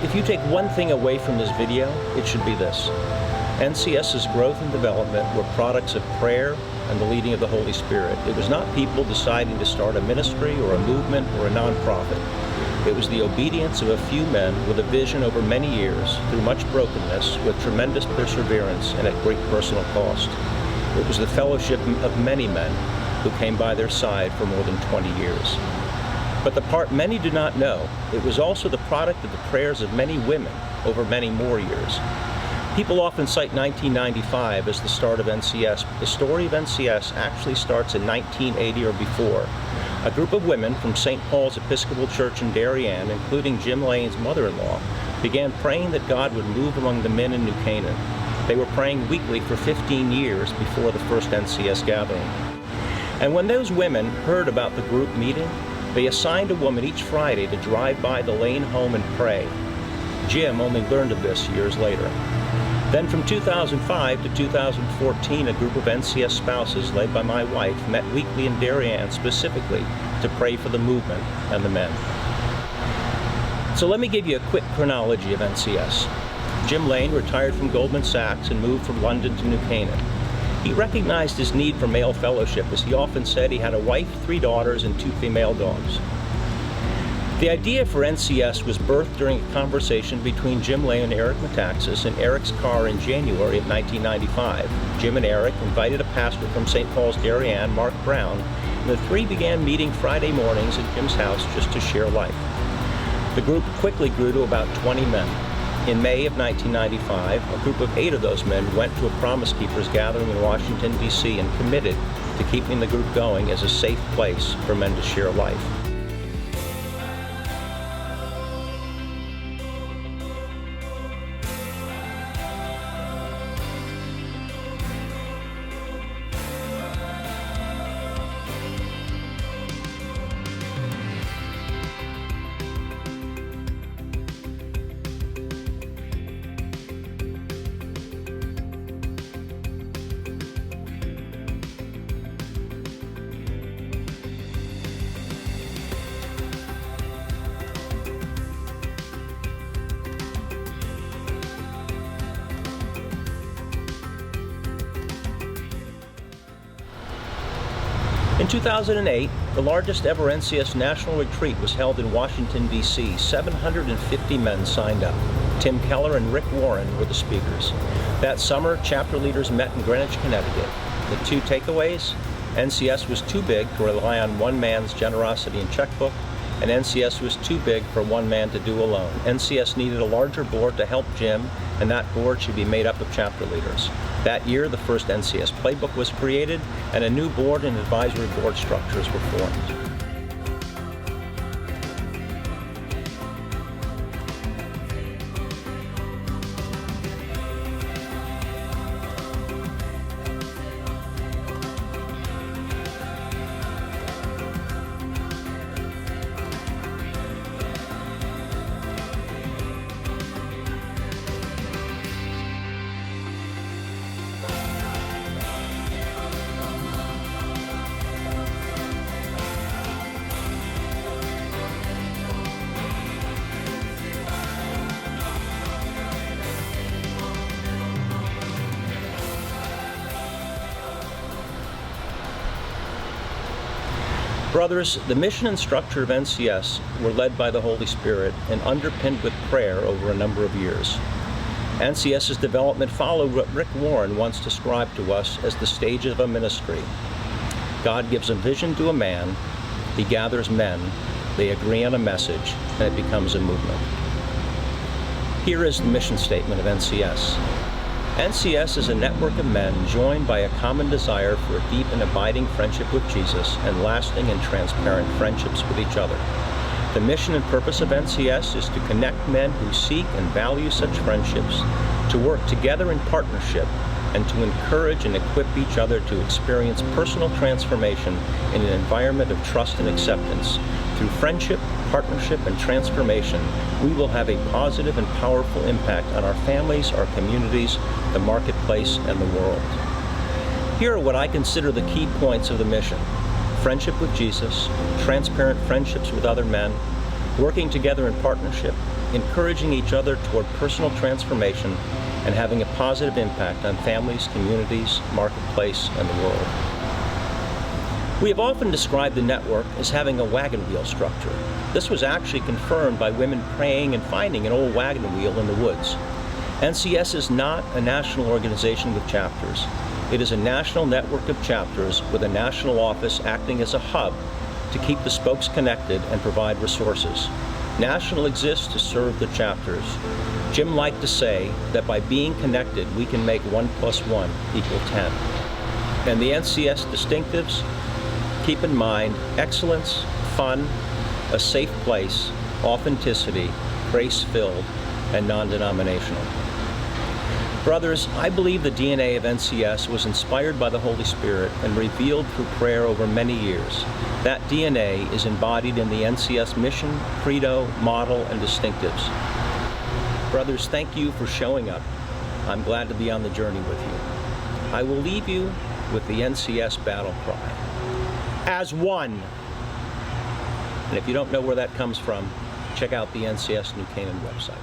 If you take one thing away from this video, it should be this. NCS's growth and development were products of prayer and the leading of the Holy Spirit. It was not people deciding to start a ministry or a movement or a nonprofit. It was the obedience of a few men with a vision over many years, through much brokenness, with tremendous perseverance and at great personal cost. It was the fellowship of many men who came by their side for more than 20 years. But the part many do not know, it was also the product of the prayers of many women over many more years. People often cite 1995 as the start of NCS, but the story of NCS actually starts in 1980 or before. A group of women from St. Paul's Episcopal Church in Darien, including Jim Lane's mother-in-law, began praying that God would move among the men in New Canaan. They were praying weekly for 15 years before the first NCS gathering. And when those women heard about the group meeting, they assigned a woman each Friday to drive by the Lane home and pray. Jim only learned of this years later. Then from 2005 to 2014, a group of NCS spouses led by my wife met weekly in Darien specifically to pray for the movement and the men. So let me give you a quick chronology of NCS. Jim Lane retired from Goldman Sachs and moved from London to New Canaan. He recognized his need for male fellowship, as he often said he had a wife, 3 daughters, and 2 female dogs. The idea for NCS was birthed during a conversation between Jim Lane and Eric Metaxas in Eric's car in January of 1995. Jim and Eric invited a pastor from St. Paul's Darien, Mark Brown, and the 3 began meeting Friday mornings at Jim's house just to share life. The group quickly grew to about 20 men. In May of 1995, a group of 8 of those men went to a Promise Keepers gathering in Washington, D.C. and committed to keeping the group going as a safe place for men to share life. In 2008, the largest ever NCS national retreat was held in Washington, D.C. 750 men signed up. Tim Keller and Rick Warren were the speakers. That summer, chapter leaders met in Greenwich, Connecticut. The 2 takeaways: NCS was too big to rely on one man's generosity and checkbook, and NCS was too big for one man to do alone. NCS needed a larger board to help Jim, and that board should be made up of chapter leaders. That year, the first NCS playbook was created, and a new board and advisory board structures were formed. Brothers, the mission and structure of NCS were led by the Holy Spirit and underpinned with prayer over a number of years. NCS's development followed what Rick Warren once described to us as the stages of a ministry. God gives a vision to a man, he gathers men, they agree on a message, and it becomes a movement. Here is the mission statement of NCS. NCS is a network of men joined by a common desire for a deep and abiding friendship with Jesus and lasting and transparent friendships with each other. The mission and purpose of NCS is to connect men who seek and value such friendships, to work together in partnership, and to encourage and equip each other to experience personal transformation in an environment of trust and acceptance. Through friendship, partnership, and transformation, we will have a positive and powerful impact on our families, our communities, the marketplace, and the world. Here are what I consider the key points of the mission: friendship with Jesus, transparent friendships with other men, working together in partnership, encouraging each other toward personal transformation and having a positive impact on families, communities, marketplace, and the world. We have often described the network as having a wagon wheel structure. This was actually confirmed by women praying and finding an old wagon wheel in the woods. NCS is not a national organization with chapters. It is a national network of chapters with a national office acting as a hub to keep the spokes connected and provide resources. National exists to serve the chapters. Jim liked to say that by being connected, we can make 1 + 1 = 10. And the NCS distinctives, keep in mind excellence, fun, a safe place, authenticity, grace-filled, and non-denominational. Brothers, I believe the DNA of NCS was inspired by the Holy Spirit and revealed through prayer over many years. That DNA is embodied in the NCS mission, credo, model, and distinctives. Brothers, thank you for showing up. I'm glad to be on the journey with you. I will leave you with the NCS battle cry. As one. And if you don't know where that comes from, check out the NCS New Canaan website.